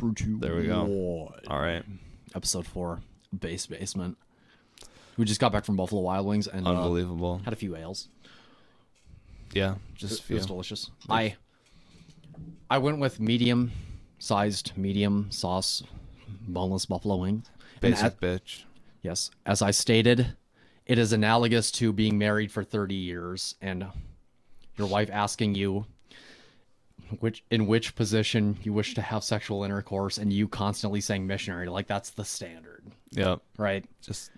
3, 2, There we go. 1. All right. Episode 4, Basement. We just got back from Buffalo Wild Wings and Unbelievable. had a few ales. Yeah, just a It few. was delicious. I went with medium-sized, medium sauce, boneless buffalo wings. Basic bitch. Yes, as I stated, it is analogous to being married for 30 years and your wife asking you in which position you wish to have sexual intercourse and you constantly saying missionary. Like, that's the standard. Yep. Right?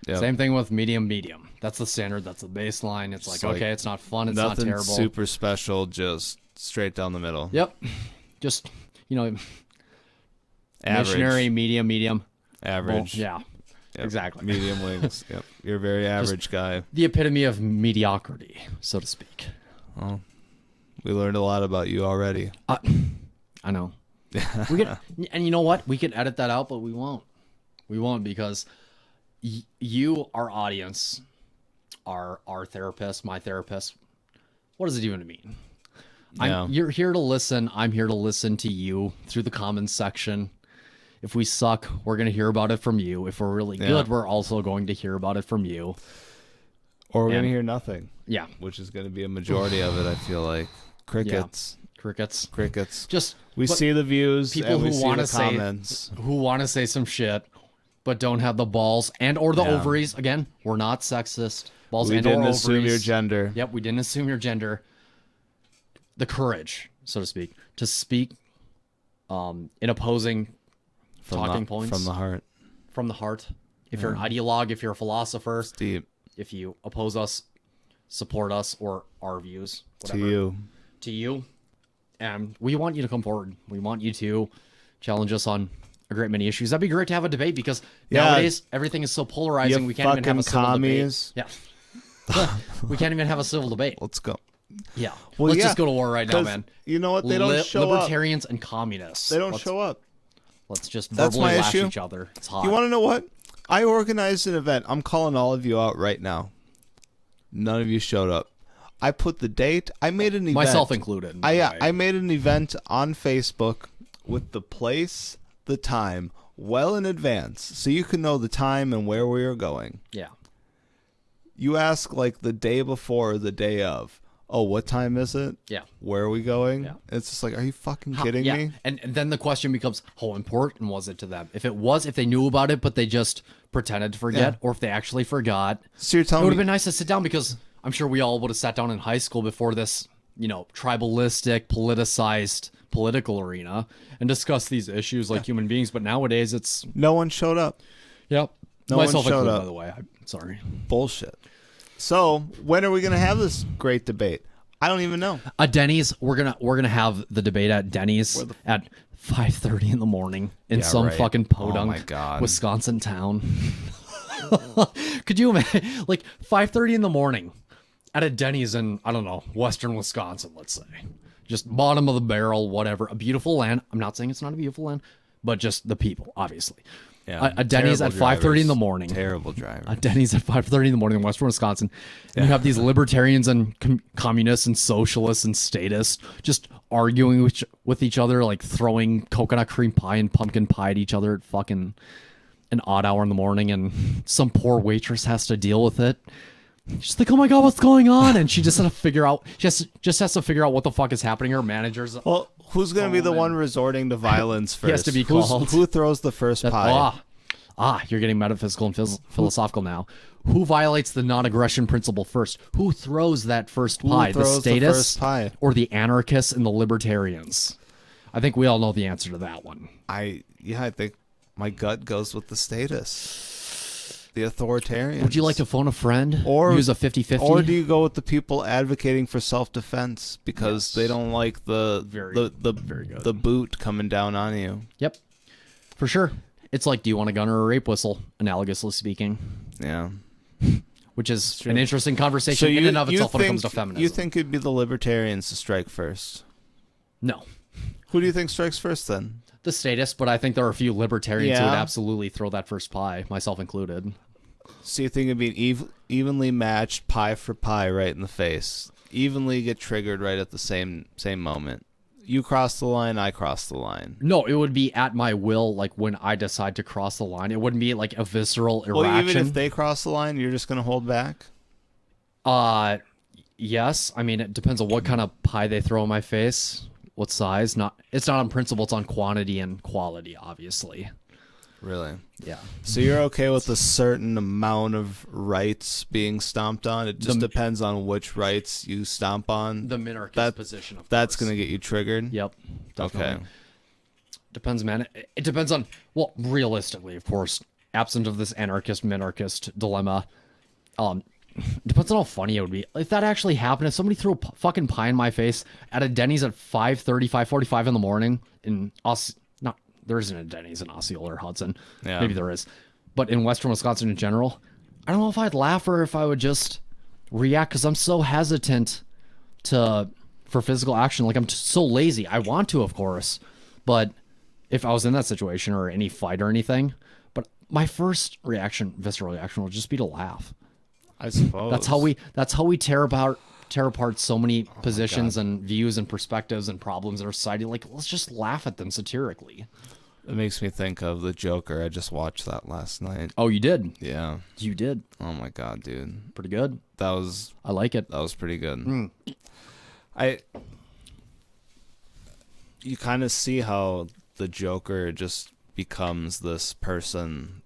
Yep. Same thing with medium. That's the standard. That's the baseline. It's like, okay, it's not fun. It's not terrible. Nothing super special, just straight down the middle. Yep. Just, Average. missionary, medium. Average. Well, yeah. Yep. Exactly. Medium wings. Yep. You're a very average guy. The epitome of mediocrity, so to speak. Well, we learned a lot about you already. I know. And you know what? We could edit that out, but we won't. We won't because you, our audience, our therapist, my therapist. What does it even mean? Yeah. You're here to listen. I'm here to listen to you through the comments section. If we suck, we're going to hear about it from you. If we're really good, we're also going to hear about it from you. Or we're going to hear nothing. Yeah. Which is going to be a majority of it, I feel like. Crickets. Yeah. Crickets. Just we see the views, people and we who see want the to say comments. who want to say some shit, but don't have the balls and or the ovaries. Again, we're not sexist. Balls We and or didn't ovaries. assume your gender. Yep, we didn't assume your gender. The courage, so to speak, to speak in opposing talking points from the heart. From the heart. If you're an ideologue, if you're a philosopher, It's deep. if you oppose us, support us, or our views, whatever. To you. And we want you to come forward. We want you to challenge us on a great many issues. That'd be great to have a debate because nowadays everything is so polarizing. You we can't even have a civil commies. debate. Yeah. We can't even have a civil debate. Let's go. Yeah. Well, Let's just go to war right now, 'cause man. You know what? They don't show Libertarians and communists. They don't show up. Let's just That's verbally my lash issue. each other. It's hot. You want to know what? I organized an event. I'm calling all of you out right now. None of you showed up. I put the date. I made an event. Myself included. I made an event on Facebook with the place, the time, well in advance, so you can know the time and where we are going. Yeah. You ask like the day before or the day of. Oh, what time is it? Yeah. Where are we going? Yeah. It's just like, are you fucking kidding me? And then the question becomes, how important was it to them? If they knew about it, but they just pretended to forget, or if they actually forgot, So you're telling it would me have been nice to sit down because I'm sure we all would have sat down in high school before this, tribalistic, politicized political arena and discussed these issues like human beings. But nowadays it's... no one showed up. Yep. No one Myself showed included, up. by the way. I'm sorry. Bullshit. So when are we going to have this great debate? I don't even know. At Denny's, we're gonna have the debate at Denny's at 5:30 in the morning in some right. fucking Oh my podunk God. Wisconsin town. Could you imagine, like 5:30 in the morning at a Denny's in, I don't know, western Wisconsin, let's say, just bottom of the barrel, whatever, a beautiful land. I'm not saying it's not a beautiful land, but just the people, obviously. Yeah, A Denny's at 5:30 in the morning. Terrible driver. A Denny's at 5:30 in the morning in western Wisconsin. And you have these libertarians and communists and socialists and statists just arguing with each other, like throwing coconut cream pie and pumpkin pie at each other at fucking an odd hour in the morning, and some poor waitress has to deal with it. She's like, oh my God, what's going on? And she just has to figure out, just has to figure out what the fuck is happening. Her manager's... Well, who's going to be the one resorting to violence first? He has to be called. Who throws the first pie? You're getting metaphysical and philosophical now. Who violates the non-aggression principle first? Who throws that first pie? The throws the statists first pie? or the anarchists and the libertarians? I think we all know the answer to that one. I think my gut goes with the status. The authoritarians. Would you like to phone a friend or use a 50-50? Or do you go with the people advocating for self-defense because they don't like the boot coming down on you? Yep, for sure. It's like, do you want a gun or a rape whistle? Analogously speaking. Yeah. Which is an interesting conversation in and of itself when it comes to feminism. You think it'd be the libertarians to strike first? No. Who do you think strikes first then? The statists, but I think there are a few libertarians who would absolutely throw that first pie, myself included. So you think it'd be an evenly matched pie for pie right in the face? Evenly get triggered right at the same moment. you cross the line, I cross the line. No, it would be at my will, like when I decide to cross the line. It wouldn't be like a visceral Well, reaction. even if they cross the line, you're just going to hold back? Yes. I mean, it depends on what kind of pie they throw in my face, what size. It's not on principle, it's on quantity and quality, obviously. Really? Yeah. So you're okay with a certain amount of rights being stomped on? It just depends on which rights you stomp on? The minarchist position, of That's course. going to get you triggered? Yep. Definitely. Okay. Depends, man. It depends on, well, realistically, of course, absent of this anarchist-minarchist dilemma, depends on how funny it would be. If that actually happened, if somebody threw a fucking pie in my face at a Denny's at 5:30, 5:45 in the morning in there isn't a Denny's in Osceola or Hudson. Yeah. Maybe there is. But in Western Wisconsin in general, I don't know if I'd laugh or if I would just react because I'm so hesitant for physical action. Like, I'm so lazy. I want to, of course, but if I was in that situation or any fight or anything, but my first reaction, visceral reaction, would just be to laugh. I suppose. That's how we tear apart so many positions and views and perspectives and problems in our society. Like, let's just laugh at them satirically. It makes me think of the Joker. I just watched that last night. Oh, you did? Yeah. You did. Oh my god, dude. Pretty good. I like it. That was pretty good. You kind of see how the Joker just becomes this person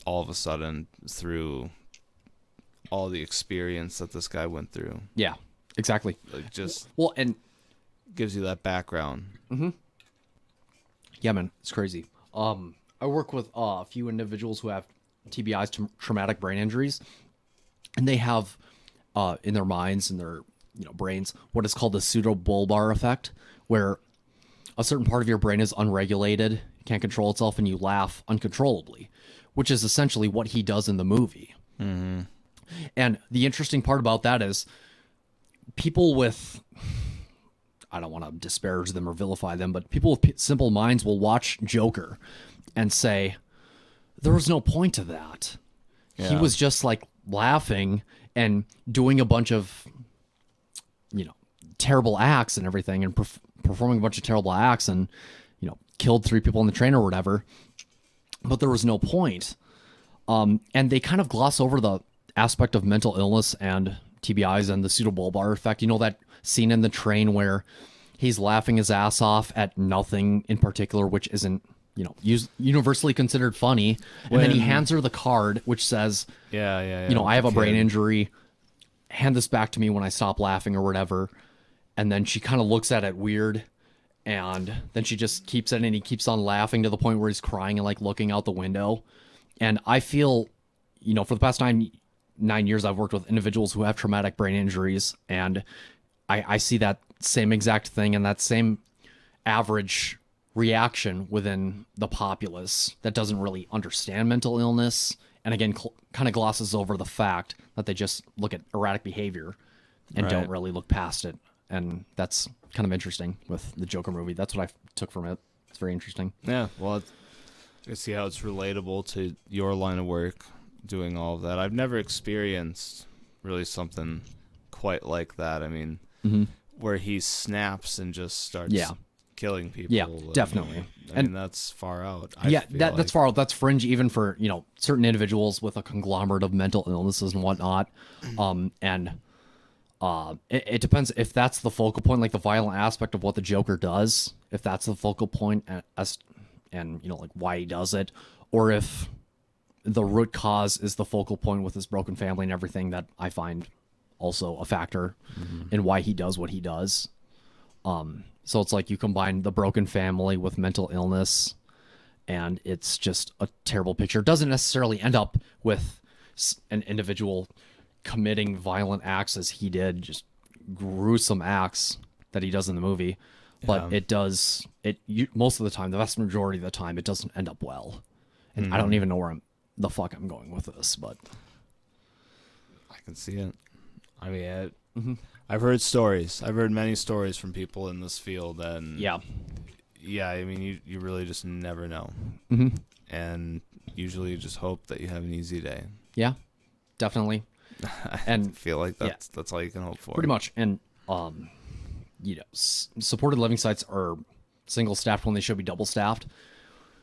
all of a sudden through all the experience that this guy went through. Yeah, exactly. Like, just and gives you that background. Mm-hmm. Yeah, man, it's crazy. I work with a few individuals who have TBIs, traumatic brain injuries, and they have in their minds and their brains what is called the pseudobulbar effect, where a certain part of your brain is unregulated, can't control itself, and you laugh uncontrollably, which is essentially what he does in the movie. Mm-hmm. And the interesting part about that is people with, I don't want to disparage them or vilify them, but people with simple minds will watch Joker and say, there was no point to that. Yeah. He was just like laughing and doing a bunch of, terrible acts and everything and performing a bunch of terrible acts and, killed 3 people on the train or whatever. But there was no point. And they kind of gloss over the aspect of mental illness and TBIs and the pseudobulbar effect. That scene in the train where he's laughing his ass off at nothing in particular, which isn't, universally considered funny. And then he hands her the card, which says, I have a brain injury. Hand this back to me when I stop laughing or whatever. And then she kind of looks at it weird. And then she just keeps it and he keeps on laughing to the point where he's crying and like looking out the window. And I feel, for the past 9 years, I've worked with individuals who have traumatic brain injuries, and I see that same exact thing and that same average reaction within the populace that doesn't really understand mental illness, and again, kind of glosses over the fact that they just look at erratic behavior and don't really look past it. And that's kind of interesting with the Joker movie. That's what I took from it. It's very interesting. Yeah, well, I see how it's relatable to your line of work, doing all of that. I've never experienced really something quite like that. I mean, where he snaps and just starts killing people. Yeah, definitely. I mean, that's far out. That's far out. That's fringe even for, certain individuals with a conglomerate of mental illnesses and whatnot. It depends if that's the focal point, like the violent aspect of what the Joker does, if that's the focal point and like why he does it, or if the root cause is the focal point with his broken family and everything, that I find also a factor in why he does what he does. So it's like you combine the broken family with mental illness, and it's just a terrible picture. It doesn't necessarily end up with an individual committing violent acts as he did, just gruesome acts that he does in the movie. But it does, most of the time, the vast majority of the time, it doesn't end up well. And I don't even know where the fuck I'm going with this, but I can see it. I mean, I've heard stories. I've heard many stories from people in this field, and yeah. I mean, you really just never know, and usually you just hope that you have an easy day. Yeah, definitely. And feel like that's all you can hope for. Pretty much. And supported living sites are single staffed when they should be double staffed.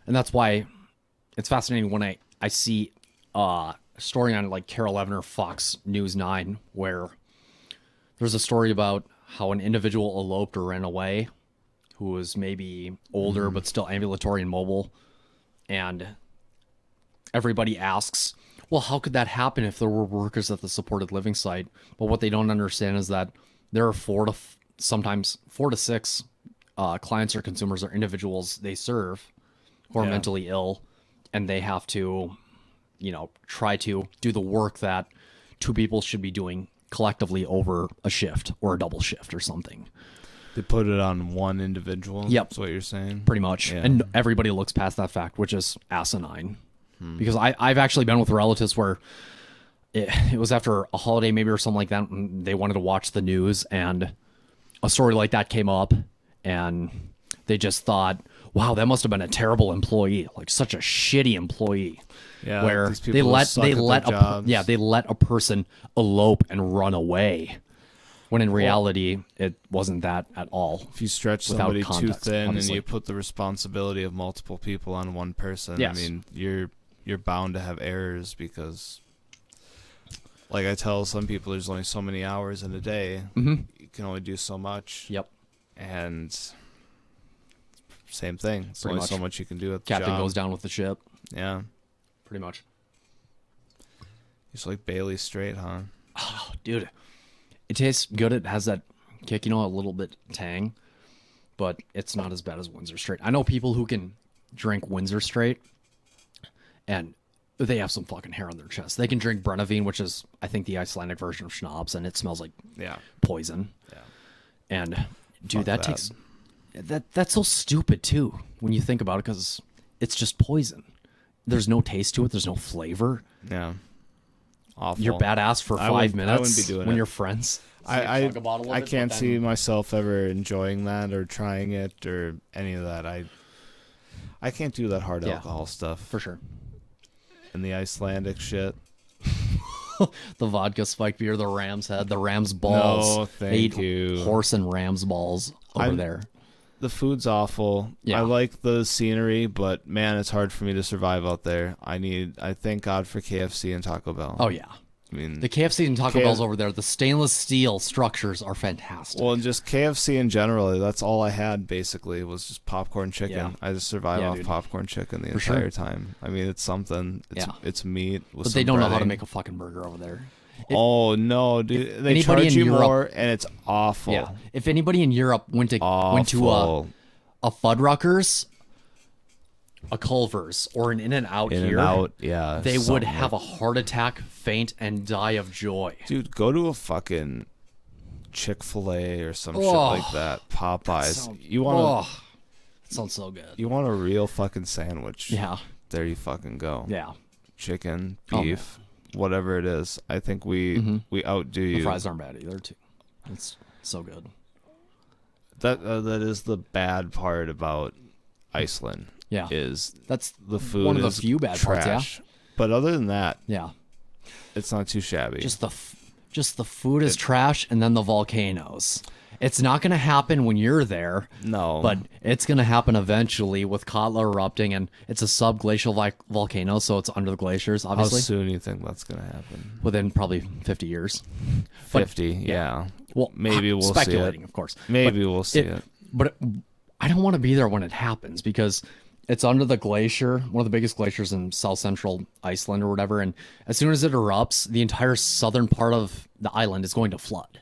And that's why it's fascinating when I see a story on like Carol 11 or Fox News 9 where there's a story about how an individual eloped or ran away who was maybe older but still ambulatory and mobile. And everybody asks, well, how could that happen if there were workers at the supported living site? But what they don't understand is that there are sometimes 4 to 6 clients or consumers or individuals they serve who are mentally ill, and they have to, try to do the work that 2 people should be doing collectively over a shift or a double shift or something. They put it on one individual. Yep. That's what you're saying? Pretty much. Yeah. And everybody looks past that fact, which is asinine. Because I've actually been with relatives where it was after a holiday maybe or something like that, and they wanted to watch the news, and a story like that came up, and they just thought, wow, that must have been a terrible employee, like such a shitty employee. Yeah, where they let a person elope and run away, when in reality it wasn't that at all. If you stretch somebody too thin obviously. And you put the responsibility of multiple people on one person, yes. I mean, you're bound to have errors because, like I tell some people, there's only so many hours in a day. You can only do so much. Yep. And same thing. It's Pretty only much. so much you can do at the Captain job. goes down with the ship. Yeah. Pretty much. It's like Bailey Straight, huh? Oh, dude. It tastes good. It has that kick, a little bit tang, but it's not as bad as Windsor Straight. I know people who can drink Windsor Straight, and they have some fucking hair on their chest. They can drink Brennivine, which is, I think, the Icelandic version of schnapps, and it smells like poison. Yeah. And, dude, that's so stupid, too, when you think about it, because it's just poison. There's no taste to it. There's no flavor. Yeah. Awful. You're badass for 5 minutes I wouldn't be doing when it. You're friends. I can't see myself ever enjoying that or trying it or any of that. I can't do that hard alcohol stuff. For sure. And the Icelandic shit. The vodka spiked beer, the ram's head, the ram's balls. No, thank you. Horse and ram's balls over there. The food's awful. Yeah. I like the scenery, but man, it's hard for me to survive out there. I thank God for KFC and Taco Bell. Oh yeah. I mean, the KFC and Taco Bell's over there, the stainless steel structures are fantastic. Well, and just KFC in general, that's all I had basically was just popcorn chicken. Yeah. I just survived off popcorn chicken the entire time. I mean, it's something. It's meat with but some they don't know breading. how to make a fucking burger over there. Oh no, dude! They charge you more, and it's awful. Yeah. If anybody in Europe went to a Fuddruckers, a Culver's, or an In-N-Out here, they would have a heart attack, faint, and die of joy. Dude, go to a fucking Chick-fil-A or some shit like that. Popeyes. That sounds so good. You want a real fucking sandwich? Yeah. There you fucking go. Yeah. Chicken, beef, whatever it is. I think we outdo you. The fries aren't bad either, too. It's so good. That is the bad part about Iceland. Yeah, that's the food. One of the few bad trash. parts. Yeah, but other than that, it's not too shabby. Just the food is trash, and then the volcanoes. It's not going to happen when you're there. No, but it's going to happen eventually with Katla erupting, and it's a subglacial volcano, so it's under the glaciers. Obviously, how soon do you think that's going to happen? Within probably 50 years. 50, yeah. Well, maybe we'll speculating, see it. Of course. Maybe we'll see it. But I don't want to be there when it happens because it's under the glacier, one of the biggest glaciers in south central Iceland or whatever. And as soon as it erupts, the entire southern part of the island is going to flood.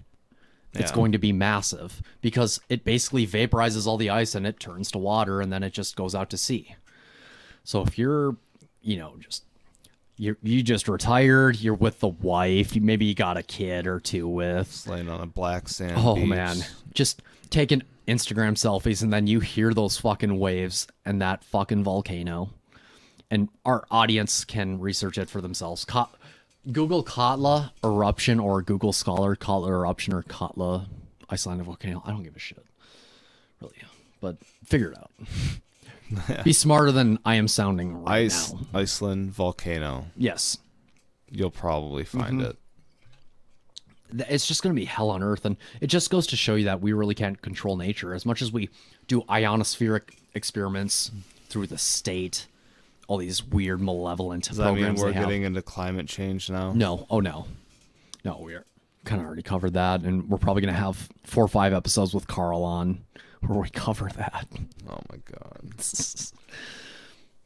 It's going to be massive because it basically vaporizes all the ice and it turns to water and then it just goes out to sea. So if you're, you just retired, you're with the wife, maybe you got a kid or two with. Laying on a black sand beach. Man, just taking Instagram selfies and then you hear those fucking waves and that fucking volcano. And our audience can research it for themselves. Google Katla eruption or Google Scholar Katla eruption or Katla Icelandic volcano. I don't give a shit, really, but figure it out. Be smarter than I am sounding right now. Iceland volcano. Yes, you'll probably find it. it's just going to be hell on earth. And it just goes to show you that we really can't control nature as much as we do ionospheric experiments through the state, all these weird malevolent Does that mean programs we're they have. getting into climate change now? No. Oh, no. No, we are kind of already covered that. And we're probably going to have 4 or 5 episodes with Carl on where we cover that. Oh, my God.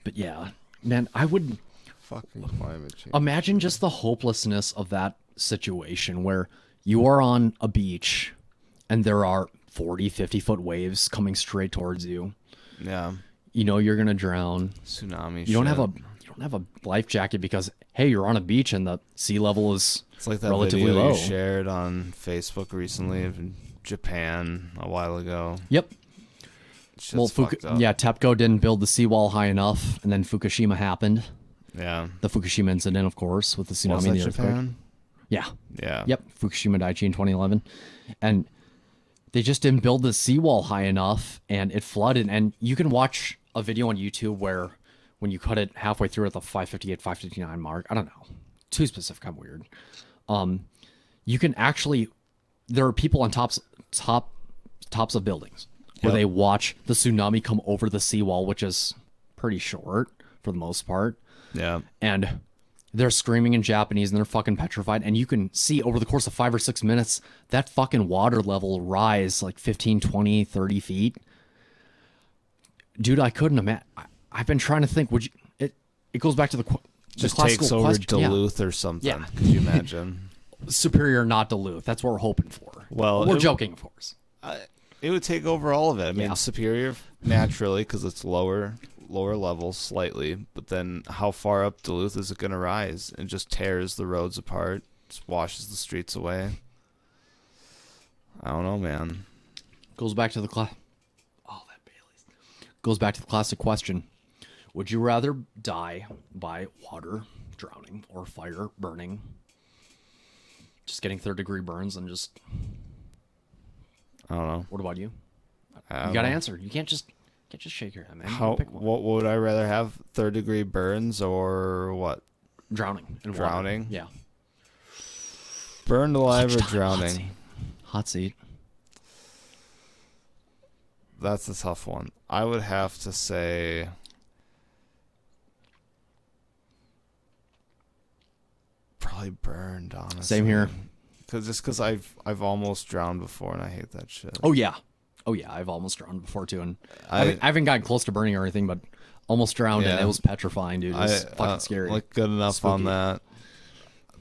But yeah, man, I would Fucking climate change. imagine just the hopelessness of that situation where you are on a beach and there are 40, 50-foot waves coming straight towards you. Yeah. You know you're going to drown. Tsunami You don't have a life jacket because, hey, you're on a beach and the sea level is It's like that relatively video low. you shared on Facebook recently of Japan a while ago. Yep. Shit's Well, fucked up. yeah, TEPCO didn't build the seawall high enough, and then Fukushima happened. Yeah. The Fukushima incident, of course, with the tsunami Was and that the earthquake. Japan? Yeah. Yeah. Yep. Fukushima Daiichi in 2011. And they just didn't build the seawall high enough, and it flooded. And you can watch a video on YouTube where when you cut it halfway through at the 558, 559 mark, I don't know, too specific, I'm weird. You can actually, there are people on tops of buildings where they watch the tsunami come over the seawall, which is pretty short for the most part. Yeah. And they're screaming in Japanese and they're fucking petrified. And you can see over the course of 5 or 6 minutes, that fucking water level rise like 15, 20, 30 feet. Dude, I couldn't imagine. I've been trying to think, would you, it goes back to the Just classical takes over question. Duluth or something. Yeah. Could you imagine? Superior, not Duluth. That's what we're hoping for. Well, we're joking, of course. It would take over all of it. I mean, Yeah. Superior naturally because it's lower level slightly, but then how far up Duluth is it going to rise? It just tears the roads apart, just washes the streets away. I don't know, man. Goes back to the Goes back to the classic question. Would you rather die by water drowning or fire burning? Just getting 3rd-degree burns and just... I don't know. What about you? I You don't got to know. answer. You can't just shake your head, man. You How? gotta pick one. What would I rather have? 3rd-degree burns or what? Drowning. In water. Drowning? Yeah. Burned alive or Hot drowning? seat. Hot seat. That's a tough one. I would have to say probably burned, honestly. Same here. Because I've almost drowned before and I hate that shit. Oh, yeah. Oh, yeah. I've almost drowned before, too. And I I haven't gotten close to burning or anything, but almost drowned, and Yeah. it was petrifying, dude. It was fucking scary. Like good enough on Spooky. that.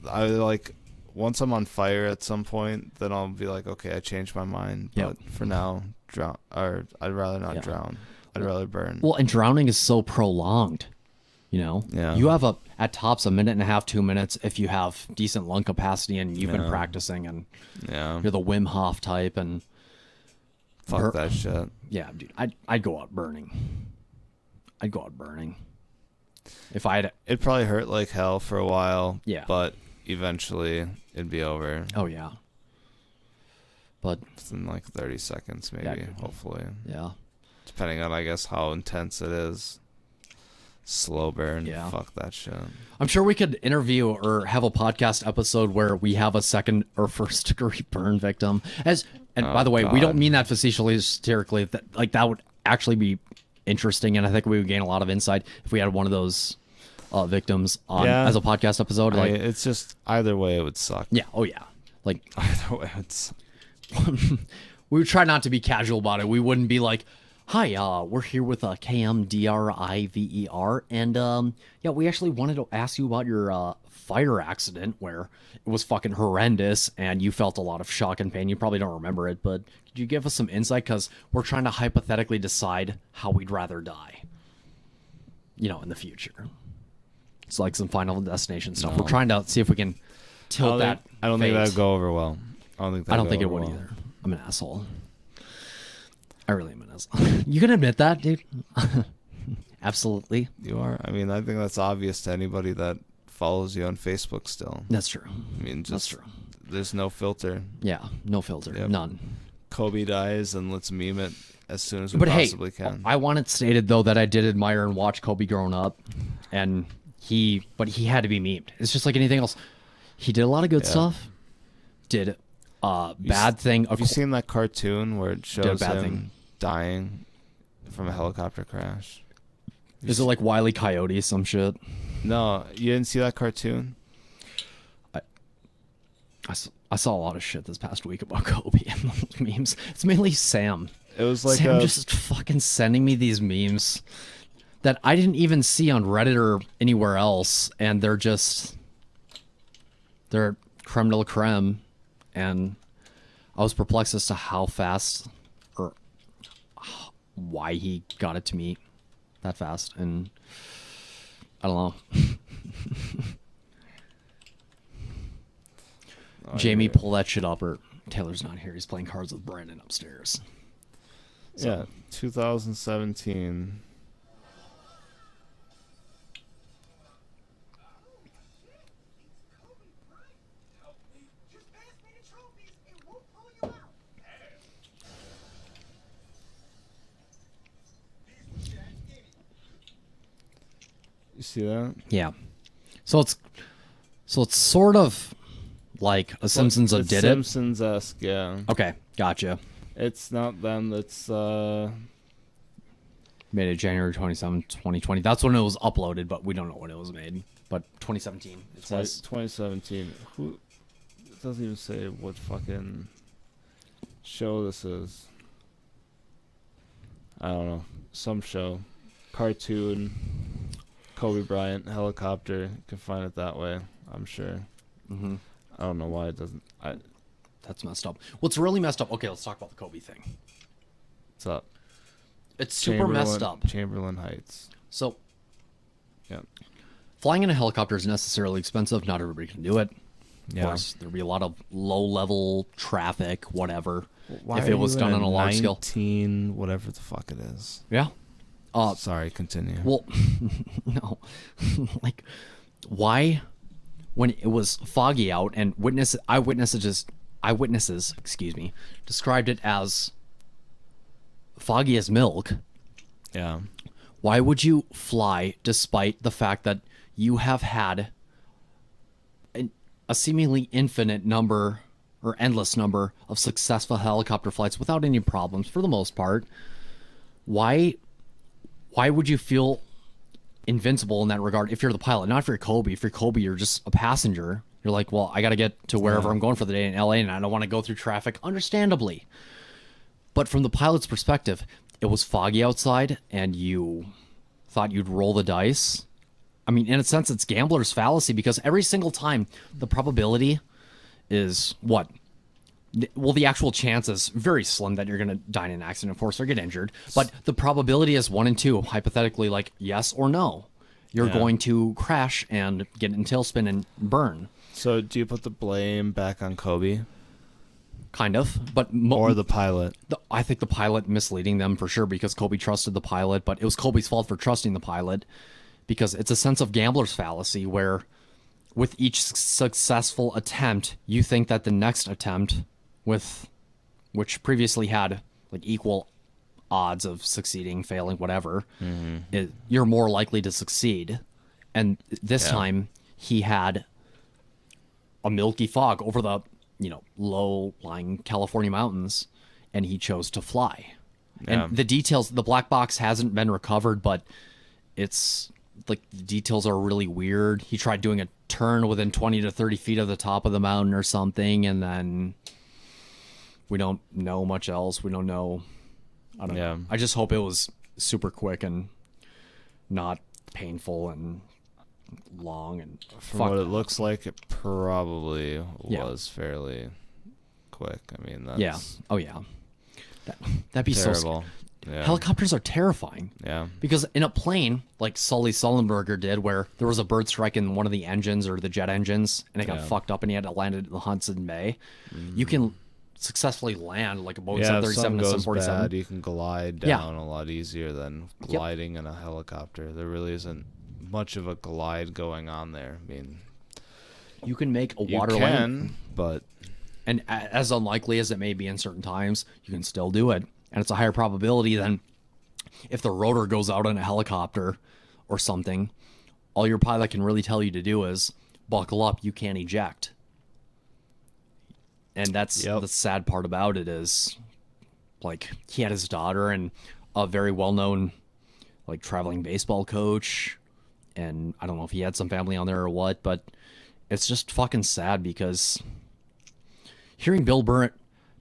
I like once I'm on fire at some point, then I'll be like, okay, I changed my mind. Yep. But for now, drown. Or I'd rather not Yeah. drown. I'd rather burn. Well, and drowning is so prolonged, you know? Yeah. You have at tops, 1.5 2 minutes if you have decent lung capacity and you've been Yeah. practicing and Yeah. you're the Wim Hof type. And Fuck that shit. yeah, dude, I'd go out burning. I'd go out burning. If I had, It'd probably hurt like hell for a while. Yeah. But eventually it'd be over. oh, yeah. But Within like 30 seconds, maybe. Yeah. Hopefully. yeah. Depending on, I guess, how intense it is. Slow burn. Yeah. Fuck that shit. I'm sure we could interview or have a podcast episode where we have a 2nd or 1st-degree burn victim. And by the way, we don't God. mean that facetiously, hysterically. That would actually be interesting, and I think we would gain a lot of insight if we had one of those victims on Yeah. as a podcast episode. Like, It's just either way it would suck. yeah, oh yeah. Like, Either way it would suck. we would try not to be casual about it. We wouldn't be like, "Hi, we're here with KMDRIVER, and yeah, we actually wanted to ask you about your fire accident where it was fucking horrendous and you felt a lot of shock and pain. You probably don't remember it, but could you give us some insight? Because we're trying to hypothetically decide how we'd rather die, in the future. It's like some Final Destination stuff. No. We're trying to see if we can tilt that. I don't think fate. that'd go over well. I don't think it would either. I'm an asshole. I really am an asshole. You can admit that, dude. Absolutely. You are. I mean, I think that's obvious to anybody that follows you on Facebook still. That's true. I mean, That's just true. there's no filter. Yeah, no filter. Yep. None. Kobe dies and let's meme it as soon as we But hey, possibly can. I want it stated, though, that I did admire and watch Kobe growing up. And he had to be memed. It's just like anything else. He did a lot of good stuff. did a bad thing. Have you seen that cartoon where it shows him thing. dying from a helicopter crash? Is it like Wile E. Coyote, some shit? No, you didn't see that cartoon? I saw a lot of shit this past week about Kobe and those memes. It's mainly Sam. It was like Sam just fucking sending me these memes that I didn't even see on Reddit or anywhere else, and they're creme de la creme, and I was perplexed as to how fast or why he got it to me that fast, and I don't know. Jamie, pull that shit up, or Taylor's not here. He's playing cards with Brandon upstairs. So. Yeah, 2017. You see that? Yeah. So it's sort of like a Simpsons did it. Simpsons-esque, yeah. Okay, gotcha. It's not them. It's made it January 27, 2020. That's when it was uploaded, but we don't know when it was made. But 2017. It says 2017. Who? It doesn't even say what fucking show this is. I don't know. Some show, cartoon. Kobe Bryant helicopter. You can find it that way, I'm sure. Mm-hmm. I don't know why it doesn't. That's messed up. What's really messed up? Okay, let's talk about the Kobe thing. What's up? It's super messed up. Chamberlain Heights. So, yeah, flying in a helicopter is necessarily expensive. Not everybody can do it. Yeah. Of course, there'd be a lot of low-level traffic, whatever. Why if it was done on a large scale. Whatever the fuck it is. Yeah. Sorry, continue. Well, no. Like, why, when it was foggy out and eyewitnesses, described it as foggy as milk. Yeah. Why would you fly despite the fact that you have had a seemingly infinite number or endless number of successful helicopter flights without any problems for the most part? Why would you feel invincible in that regard if you're the pilot? Not if you're Kobe. If you're Kobe, you're just a passenger. You're like, well, I got to get to wherever I'm going for the day in LA, and I don't want to go through traffic, understandably. But from the pilot's perspective, it was foggy outside, and you thought you'd roll the dice. I mean, in a sense, it's gambler's fallacy, because every single time the probability is what? Well, the actual chance is very slim that you're going to die in an accident, of course, or get injured. But the probability is 1 in 2, hypothetically, like yes or no. You're going to crash and get in tailspin and burn. So do you put the blame back on Kobe? Kind of. But or the pilot? I think the pilot misleading them for sure, because Kobe trusted the pilot. But it was Kobe's fault for trusting the pilot, because it's a sense of gambler's fallacy where with each successful attempt, you think that the next attempt, which previously had like equal odds of succeeding, failing, whatever, you're more likely to succeed. And this time he had a milky fog over the low-lying California mountains, and he chose to fly. And the details, the black box hasn't been recovered, but it's like the details are really weird. He tried doing a turn within 20 to 30 feet of the top of the mountain or something, and then we don't know much else. We don't know. I don't know. I just hope it was super quick and not painful and long. And from what it looks like, it probably was fairly quick. I mean, that's... Yeah. Oh, yeah. That'd be terrible. So helicopters are terrifying. Yeah. Because in a plane, like Sully Sullenberger did, where there was a bird strike in one of the engines or the jet engines, and it got fucked up and he had to land it in the Hudson Bay, you can successfully land like a Boeing 737 to 747. Bad, you can glide down a lot easier than gliding in a helicopter. There really isn't much of a glide going on there. I mean, you can make a water landing, but and as unlikely as it may be in certain times, you can still do it, and it's a higher probability than if the rotor goes out on a helicopter or something. All your pilot can really tell you to do is buckle up. You can't eject. And that's the sad part about it is, like, he had his daughter and a very well-known, like, traveling baseball coach. And I don't know if he had some family on there or what, but it's just fucking sad because hearing Bill Burr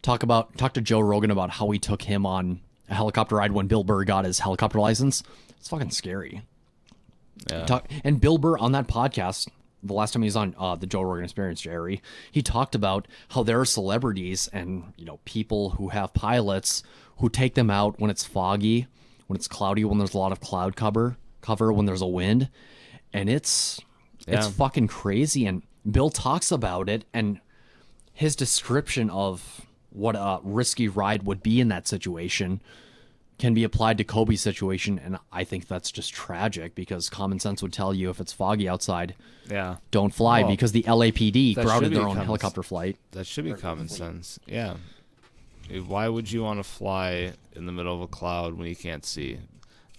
talk to Joe Rogan about how he took him on a helicopter ride when Bill Burr got his helicopter license, it's fucking scary. Yeah. And Bill Burr on that podcast, the last time he was on the Joe Rogan Experience, Jerry, he talked about how there are celebrities and, you know, people who have pilots who take them out when it's foggy, when it's cloudy, when there's a lot of cloud cover, when there's a wind, and it's fucking crazy. And Bill talks about it, and his description of what a risky ride would be in that situation can be applied to Kobe's situation, and I think that's just tragic because common sense would tell you if it's foggy outside, don't fly, because the LAPD grouted their own helicopter flight. That should be common sense. Yeah. Why would you want to fly in the middle of a cloud when you can't see?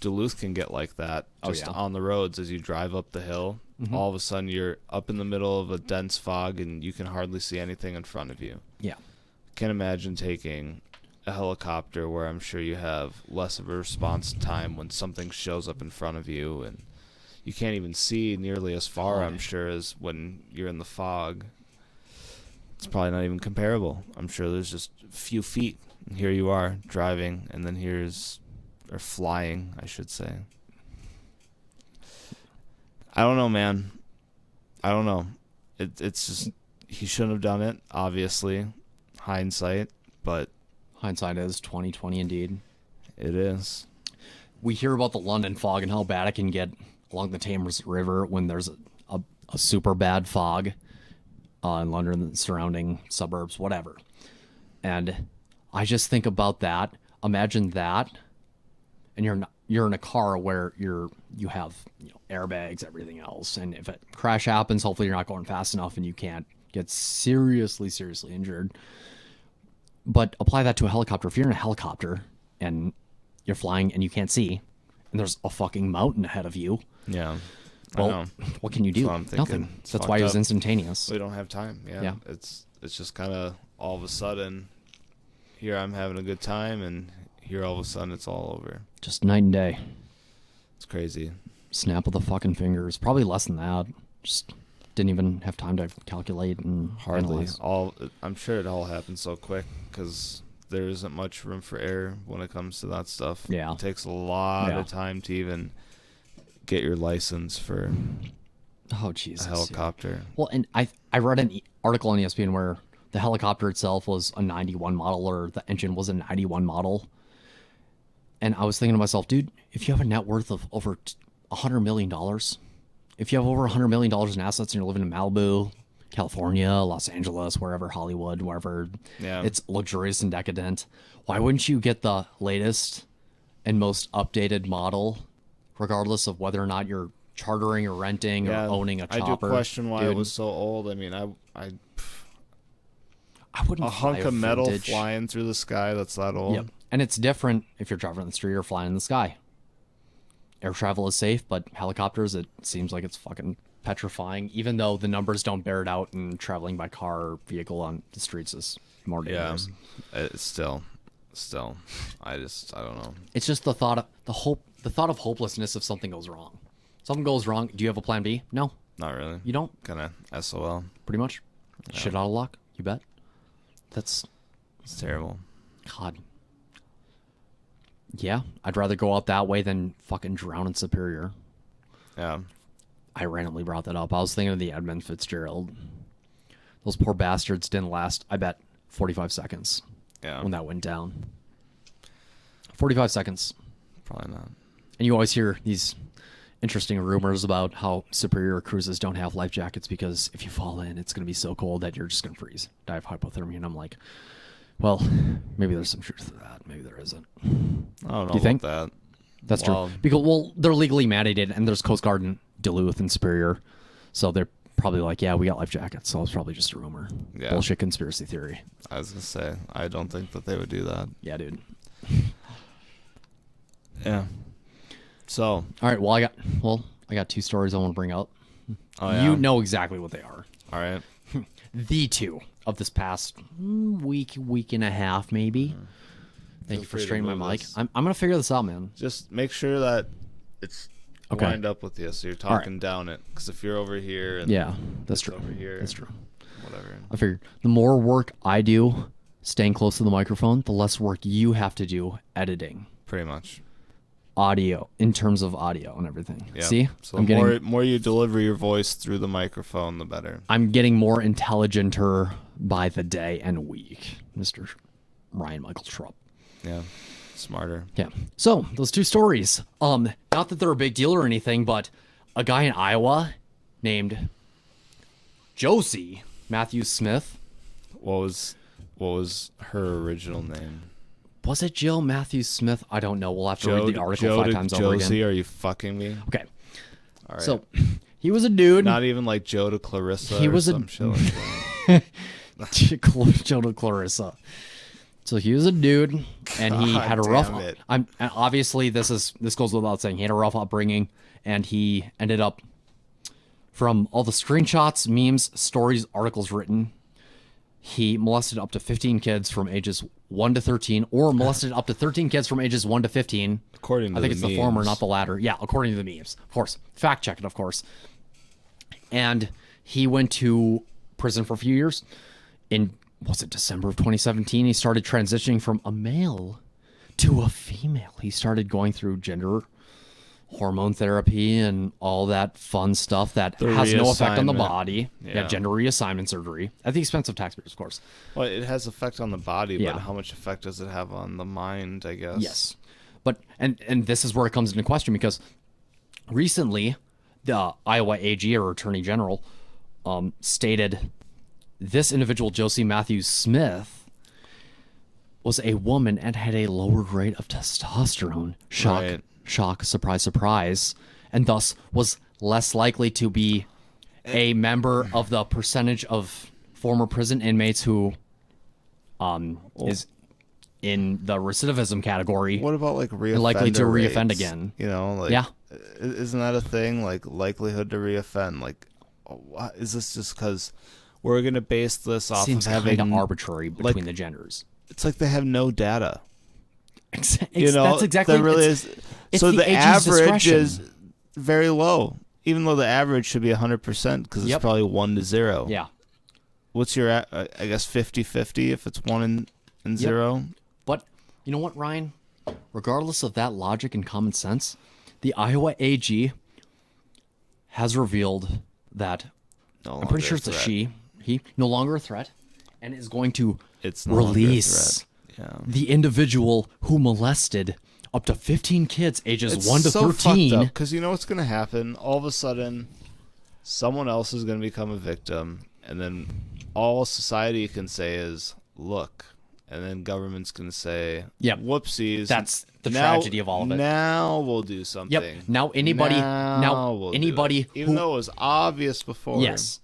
Duluth can get like that just on the roads as you drive up the hill. Mm-hmm. All of a sudden you're up in the middle of a dense fog and you can hardly see anything in front of you. Yeah. Can't imagine taking a helicopter where I'm sure you have less of a response time when something shows up in front of you and you can't even see nearly as far, I'm sure, as when you're in the fog. It's probably not even comparable. I'm sure there's just a few feet. And here you are driving, and then or flying, I should say. I don't know, man. I don't know. It's just, he shouldn't have done it, obviously. Hindsight, but hindsight is 20/20 indeed. It is. We hear about the London fog and how bad it can get along the Thames River when there's a super bad fog in London and the surrounding suburbs, whatever. And I just think about that. Imagine that, and you're in a car where you have, you know, airbags, everything else, and if a crash happens, hopefully you're not going fast enough and you can't get seriously injured. But apply that to a helicopter. If you're in a helicopter and you're flying and you can't see, and there's a fucking mountain ahead of you, well, what can you do? Nothing. That's why it was instantaneous. We don't have time. Yeah. It's just kind of all of a sudden, here I'm having a good time, and here all of a sudden it's all over. Just night and day. It's crazy. Snap of the fucking fingers. Probably less than that. Just didn't even have time to calculate and hardly analyze. I'm sure it all happened so quick because there isn't much room for error when it comes to that stuff. Yeah. It takes a lot of time to even get your license for a helicopter. Well, and I read an article on ESPN where the helicopter itself was a 91 model, or the engine was a 91 model. And I was thinking to myself, dude, if you have a net worth of over $100 million, if you have over $100 million in assets and you're living in Malibu, California, Los Angeles, wherever, Hollywood, wherever it's luxurious and decadent, why wouldn't you get the latest and most updated model, regardless of whether or not you're chartering or renting or owning a chopper? I do question why it was so old. I mean, I wouldn't a hunk of metal flying through the sky that's that old. Yep. And it's different if you're driving on the street or flying in the sky. Air travel is safe, but helicopters, it seems like it's fucking petrifying, even though the numbers don't bear it out, and traveling by car or vehicle on the streets is more dangerous. It's still, I don't know. It's just the thought of hopelessness if something goes wrong. Something goes wrong. Do you have a plan B? No. Not really. You don't? Kind of SOL. Pretty much. Yeah. Shit out of luck. You bet. It's terrible. God. Yeah, I'd rather go out that way than fucking drown in Superior. Yeah. I randomly brought that up. I was thinking of the Edmund Fitzgerald. Those poor bastards didn't last, I bet, 45 seconds. Yeah. When that went down. 45 seconds. Probably not. And you always hear these interesting rumors about how Superior cruises don't have life jackets because if you fall in, it's going to be so cold that you're just going to freeze, die of hypothermia. And I'm like, well, maybe there's some truth to that. Maybe there isn't. I don't know. Do you think that? That's true. Because they're legally mandated, and there's Coast Guard in Duluth and Superior, so they're probably like, yeah, we got life jackets. So it's probably just a rumor. Yeah. Bullshit conspiracy theory. I was gonna say, I don't think that they would do that. Yeah, dude. Yeah. So, all right. Well, I got two stories I want to bring up. Oh, yeah? You know exactly what they are. All right. The two of this past week and a half, maybe. Thank you for straightening my mic. I'm going to figure this out, man. Just make sure that it's lined up with you, so you're talking down it. Because if you're over here and that's true. Over here, that's true. Whatever. I figured the more work I do staying close to the microphone, the less work you have to do editing. Pretty much. Audio, in terms of audio and everything. Yep. See? So the more you deliver your voice through the microphone, the better. I'm getting more intelligenter by the day and week, Mr. Ryan Michael Schrupp. Yeah, smarter. Yeah. So, those two stories. Not that they're a big deal or anything, but a guy in Iowa named Josie Matthews Smith. What was her original name? Was it Jill Matthews Smith? I don't know. We'll have to read the article 5 times over again. Josie, are you fucking me? Okay. All right. So, he was a dude. Not even like Joe to Clarissa. He was some shit like that. Joe to Clarissa. So he was a dude, and he had a rough. Obviously, this goes without saying. He had a rough upbringing, and he ended up, from all the screenshots, memes, stories, articles written, he molested up to 15 kids from ages 1 to 13, or molested up to 13 kids from ages 1 to 15. According to I think the it's the former, not the latter. Yeah, according to the memes. Of course. Fact check it, of course. And he went to prison for a few years. In, was it December of 2017? He started transitioning from a male to a female. He started going through gender hormone therapy and all that fun stuff that has no effect on the body. Yeah, gender reassignment surgery at the expense of taxpayers, of course. Well, it has effect on the body, but how much effect does it have on the mind, I guess? Yes. But and this is where it comes into question, because recently the Iowa AG, or Attorney General, stated this individual, Josie Matthews Smith, was a woman and had a lower rate of testosterone. Shock, surprise, surprise, and thus was less likely to be a member of the percentage of former prison inmates who is in the recidivism category. What about like reoffender likely to rates? Reoffend again? You know, like, isn't that a thing? Like likelihood to reoffend? Like, what is this? Just because we're gonna base this off Seems of having kind of arbitrary between the genders. It's like they have no data. You know, that's exactly. That really is. So the average is very low, even though the average should be 100% because it's probably 1 to 0. Yeah. What's your, I guess, 50-50 if it's 1 and 0? But you know what, Ryan? Regardless of that logic and common sense, the Iowa AG has revealed that I'm pretty sure it's a she. He no longer a threat, and is going to release the individual who molested up to 15 kids ages 1 to 13. Because you know what's going to happen? All of a sudden, someone else is going to become a victim, and then all society can say is, look. And then government's going to say, whoopsies. That's the tragedy of all of it. Now we'll do something. Yep. Now anybody even though it was obvious before. Yes.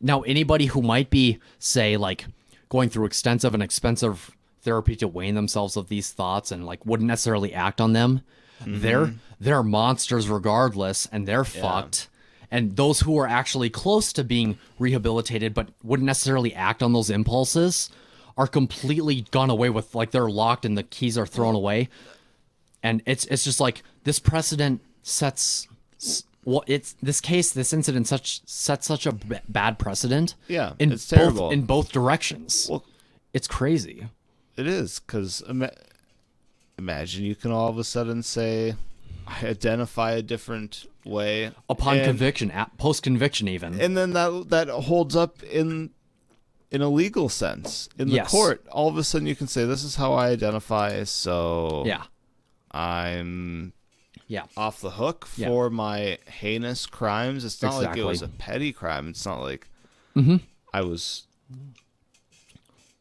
Now anybody who might be, say, like, going through extensive and expensive therapy to wane themselves of these thoughts and like wouldn't necessarily act on them, they're monsters regardless, and they're fucked. And those who are actually close to being rehabilitated but wouldn't necessarily act on those impulses are completely gone away with, like, they're locked and the keys are thrown away. And it's just like this precedent sets this incident sets such a bad precedent. Yeah, it's terrible in both directions. Well, it's crazy. It is, because imagine you can all of a sudden say, I identify a different way. Upon conviction, post-conviction even. And then that holds up in a legal sense. In the court, all of a sudden you can say, this is how I identify, so I'm off the hook for my heinous crimes. It's not like it was a petty crime. It's not like I was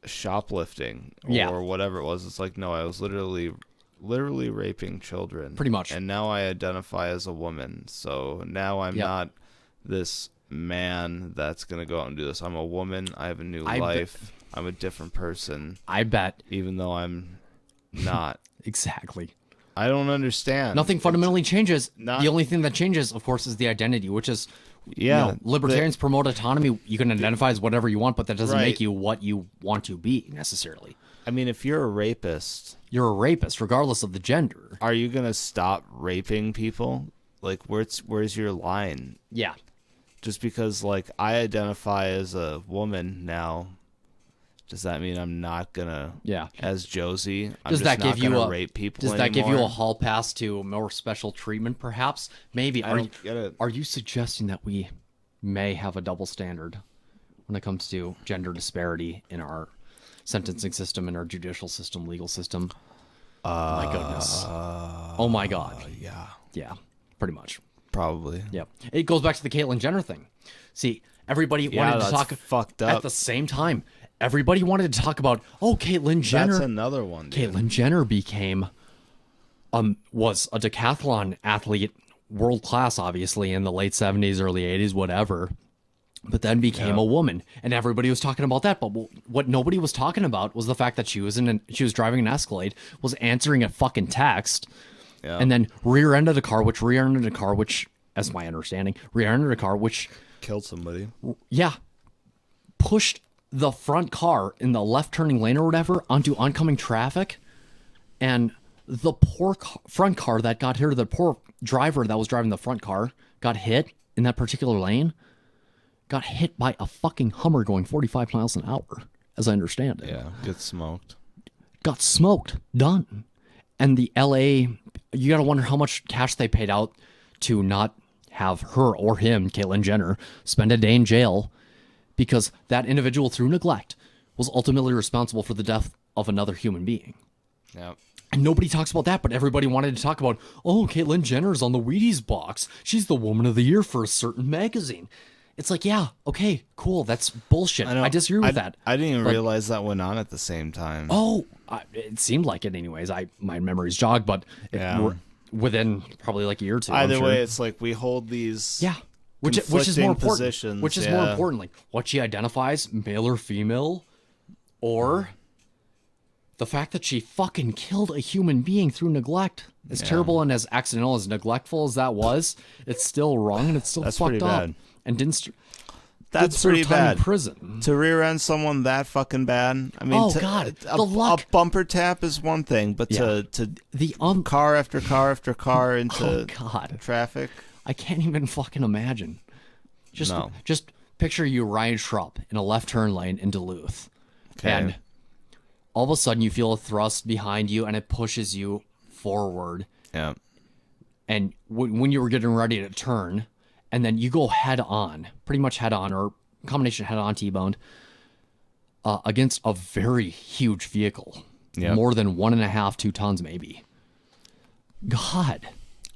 shoplifting or whatever it was. It's like, no, I was literally raping children, pretty much, and now I identify as a woman, so now I'm not this man that's gonna go out and do this. I'm a woman. I have a new life. I'm a different person, I bet, even though I'm not. Exactly. I don't understand. Nothing fundamentally changes. The only thing that changes, of course, is the identity, which is Yeah, libertarians promote autonomy. You can identify as whatever you want, but that doesn't Right. make you what you want to be necessarily. I mean, if you're a rapist, You're a rapist, regardless of the gender. are you gonna stop raping people? Like, where's your line? Yeah. Just because, like, I identify as a woman now, does that mean I'm not gonna? Yeah. As Josie, I'm Does just that not give you gonna a rape people? Does that give you anymore? a hall pass to more special treatment? Perhaps, maybe. I Are don't get it. Are you suggesting that we may have a double standard when it comes to gender disparity in our sentencing system, in our judicial system, legal system? My goodness. Oh my God. Yeah, Yeah. Pretty much. probably. Yeah. It goes back to the Caitlyn Jenner thing. See, everybody Yeah, wanted to that's talk fucked up. at the same time. Everybody wanted to talk about, Caitlyn Jenner. That's another one. Dude. Caitlyn Jenner became was a decathlon athlete, world class, obviously, in the late 70s, early 80s, whatever. But then became a woman, and everybody was talking about that. But what nobody was talking about was the fact that she was driving an Escalade, was answering a fucking text, and then rear-ended a car, which, as my understanding, rear-ended a car, which Killed somebody. pushed the front car in the left turning lane or whatever onto oncoming traffic, and the poor front car that got hit, or the poor driver that was driving the front car got hit in that particular lane, got hit by a fucking Hummer going 45 miles an hour, as I understand it. Yeah, gets smoked. Got smoked. Done. And the LA, you gotta wonder how much cash they paid out to not have her or him, Caitlyn Jenner, spend a day in jail, because that individual, through neglect, was ultimately responsible for the death of another human being. Yeah. And nobody talks about that, but everybody wanted to talk about, Caitlyn Jenner's on the Wheaties box. She's the woman of the year for a certain magazine. It's like, yeah, okay, cool. That's bullshit. I disagree with that. I didn't even realize that went on at the same time. It seemed like it anyways. My memory's jogged, but within probably like a year or two. Either way, it's like we hold these which is more important. positions. Which is more important, like what she identifies, male or female, or the fact that she fucking killed a human being through neglect. As terrible and as accidental, as neglectful as that was, it's still wrong and it's still That's fucked pretty up. bad. And didn't. That's did serve pretty time bad. in prison. To rear-end someone that fucking bad. I mean, God, a the luck. a bumper tap is one thing, but to The car after car after car into God. traffic. I can't even fucking imagine. Just picture you, Ryan Schrupp, in a left turn lane in Duluth. Okay. And all of a sudden you feel a thrust behind you and it pushes you forward. Yeah. And when you were getting ready to turn, and then you go head on, pretty much head on, or combination head on T-boned, against a very huge vehicle. Yeah. More than 1.5, 2 tons maybe. God.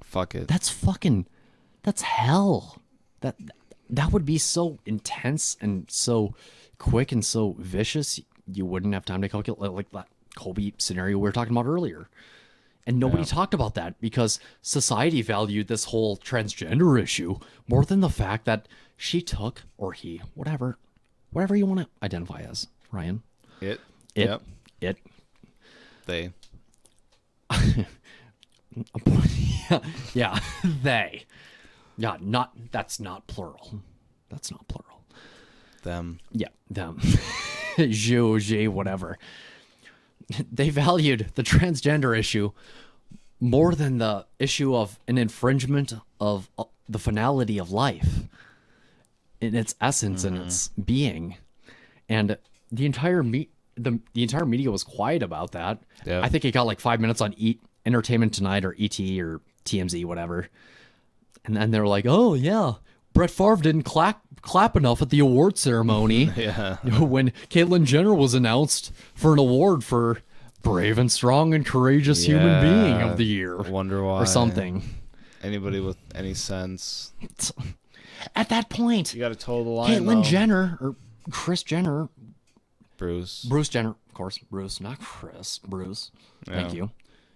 Fuck it. That's hell. That would be so intense and so quick and so vicious, you wouldn't have time to calculate, like that Kobe scenario we were talking about earlier. And nobody talked about that because society valued this whole transgender issue more than the fact that she took, or he, whatever you want to identify as, Ryan. It. They. Yeah, they. Yeah, that's not plural. That's not plural. Them. Yeah, them. Zhu, whatever. They valued the transgender issue more than the issue of an infringement of the finality of life in its essence and its being. And the entire the entire media was quiet about that. Yeah. I think it got like 5 minutes on Entertainment Tonight or ET or TMZ, whatever. And then they were like, oh, yeah, Brett Favre didn't clap enough at the award ceremony when Caitlyn Jenner was announced for an award for Brave and Strong and Courageous Human Being of the Year. I wonder why. Or something. Anybody with any sense. At that point, You got to toe the line, Caitlyn though. Jenner, or Kris Jenner, Bruce. Bruce Jenner, of course, Bruce, not Chris, Bruce. Thank you.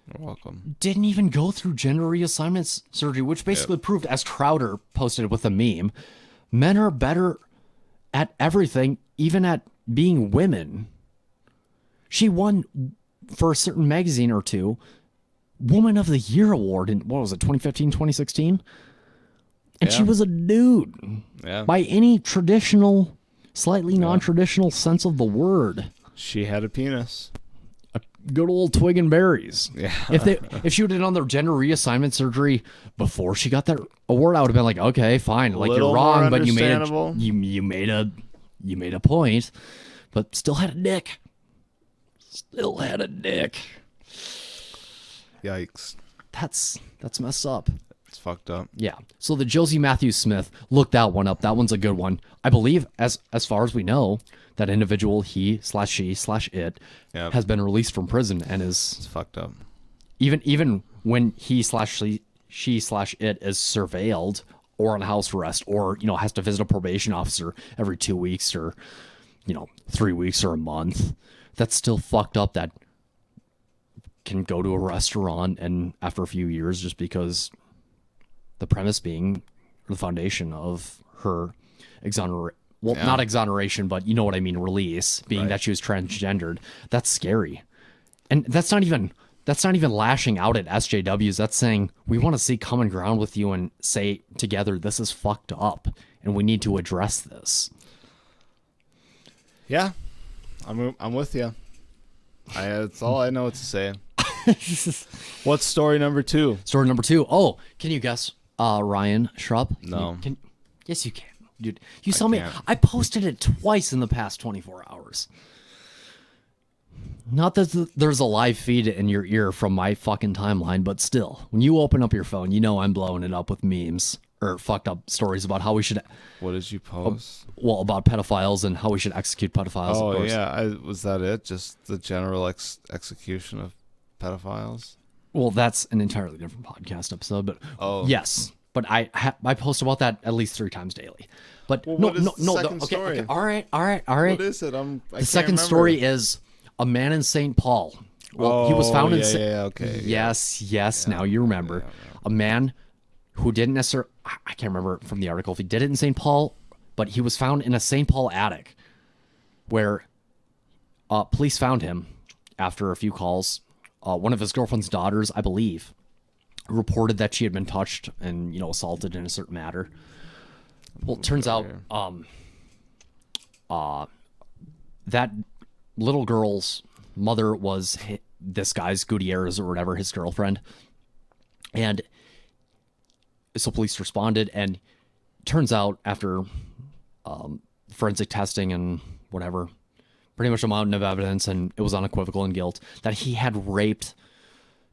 You're welcome. Didn't even go through gender reassignment surgery, which basically proved, as Crowder posted with a meme, men are better at everything, even at being women. She won for a certain magazine or two, Woman of the Year award in, what was it, 2015, 2016? And she was a dude. Yeah. By any traditional, slightly non-traditional sense of the word. She had a penis. A good old twig and berries. Yeah. If she would have done their gender reassignment surgery before she got that award, I would have been like, okay, fine. Like, you're wrong, but you made a point. But still had a dick. Yikes. That's messed up. It's fucked up. Yeah. So the Josie Matthews Smith, look that one up. That one's a good one. I believe, as far as we know, that individual, he/she/it, has been released from prison and is... It's fucked up. Even when he/she/it is surveilled or on house arrest or, has to visit a probation officer every 2 weeks or, 3 weeks or a month, that's still fucked up. That can go to a restaurant and after a few years, just because the premise being the foundation of her not exoneration, but you know what I mean, release, being that she was transgendered. That's scary. And that's not even lashing out at SJWs. That's saying, we want to see common ground with you and say together, this is fucked up and we need to address this. Yeah, I'm with you. That's all I know what to say. What's story number 2? Story number 2. Oh, can you guess Ryan Schrupp? No. Yes, you can. Dude, you saw me. I posted it twice in the past 24 hours. Not that there's a live feed in your ear from my fucking timeline, but still, when you open up your phone, I'm blowing it up with memes or fucked up stories about how we should... What did you post? About pedophiles and how we should execute pedophiles. Oh, of course. yeah. Was that it? Just the general execution of pedophiles? Well, that's an entirely different podcast episode, but yes. But I post about that at least 3 times daily. But okay. All right. What is it? The second story is a man in St. Paul. Well, he was found in... Okay. Yes. Yeah, now you remember. Yeah. A man who didn't necessarily... I can't remember from the article if he did it in St. Paul, but he was found in a St. Paul attic where police found him after a few calls. One of his girlfriend's daughters, I believe, reported that she had been touched and, assaulted in a certain matter. Well, it turns out that little girl's mother was this guy's Gutierrez or whatever, his girlfriend. And so police responded, and turns out after forensic testing and whatever, pretty much a mountain of evidence, and it was unequivocal in guilt, that he had raped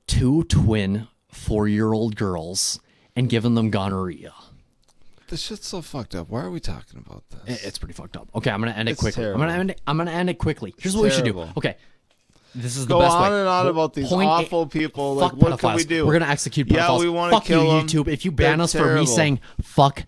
2 twin 4-year-old girls and given them gonorrhea. This shit's so fucked up. Why are we talking about this? It's pretty fucked up. Okay, I'm gonna end it quickly. Terrible. I'm gonna end it quickly. Here's what we should do. Okay, this is the Go best way. on and on about these awful people. Like, what can we do? We're gonna execute pedophiles. Yeah, we want to kill you, them. YouTube. If you ban us for me saying fuck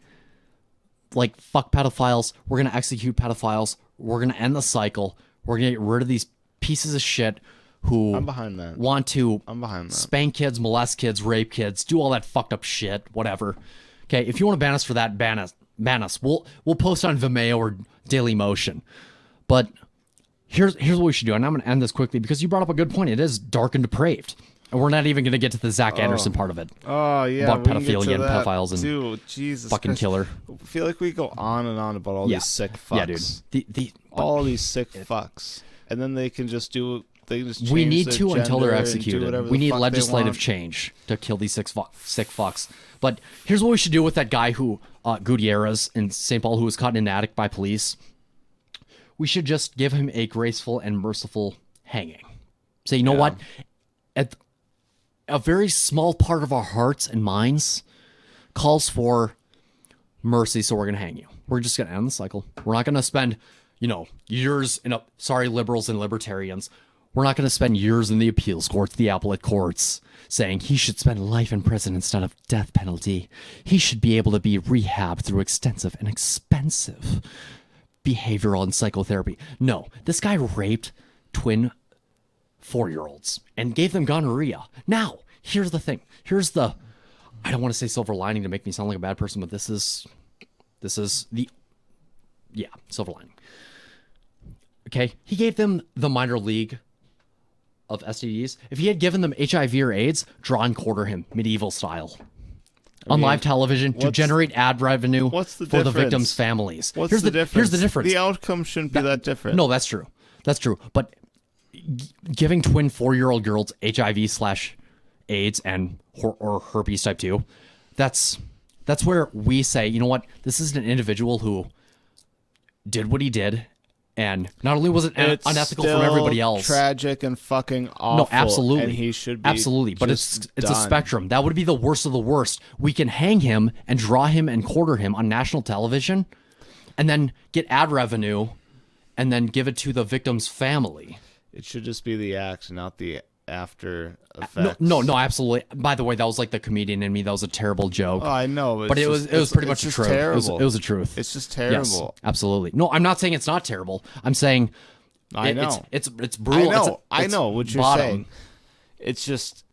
pedophiles, we're gonna execute pedophiles. We're gonna end the cycle. We're gonna get rid of these pieces of shit who I'm behind that. Want to I'm behind that. Spank kids, molest kids, rape kids, do all that fucked up shit, whatever. Okay, if you want to ban us for that, ban us. We'll post on Vimeo or Dailymotion. But here's what we should do, and I'm going to end this quickly because you brought up a good point. It is dark and depraved, and we're not even going to get to the Zach Anderson part of it. Oh yeah, about pedophilia and pedophiles and dude, Jesus fucking Christ. killer. I feel like we go on and on about all these sick fucks. Yeah, dude. All these sick fucks, and then they can just do. They just change we need to their until they're gender and executed. We need legislative change to kill these sick fucks. But here's what we should do with that guy who Gutierrez in St. Paul, who was caught in an attic by police. We should just give him a graceful and merciful hanging. So you know what? At a very small part of our hearts and minds calls for mercy, so we're going to hang you. We're just going to end the cycle. We're not going to spend, years in sorry, liberals and libertarians. We're not going to spend years in the appeals courts, the appellate courts, saying he should spend life in prison instead of death penalty. He should be able to be rehabbed through extensive and expensive behavioral and psychotherapy. No, this guy raped twin 4-year-olds and gave them gonorrhea. Now, here's the thing. I don't want to say silver lining to make me sound like a bad person, but this is silver lining. Okay, he gave them the minor league of STDs. If he had given them HIV or AIDS, draw and quarter him, medieval style. on live television to generate ad revenue for the victims' families. Here's the difference. Here's the difference. The outcome shouldn't be that different. No, that's true. That's true. But giving twin 4-year-old girls HIV/AIDS or herpes type 2, that's where we say, you know what? This is an individual who did what he did. And not only was it unethical from everybody else, tragic and fucking awful. No, absolutely, and he should be absolutely. But it's a spectrum. That would be the worst of the worst. We can hang him and draw him and quarter him on national television, and then get ad revenue, and then give it to the victim's family. It should just be the act, not the after effects. No, absolutely. By the way, that was like the comedian in me. That was a terrible joke. Oh, I know, but it was pretty much the truth. It was the truth. It's just terrible. Yes, absolutely. No, I'm not saying it's not terrible. I'm saying I know it's brutal. I know what you're saying. It's just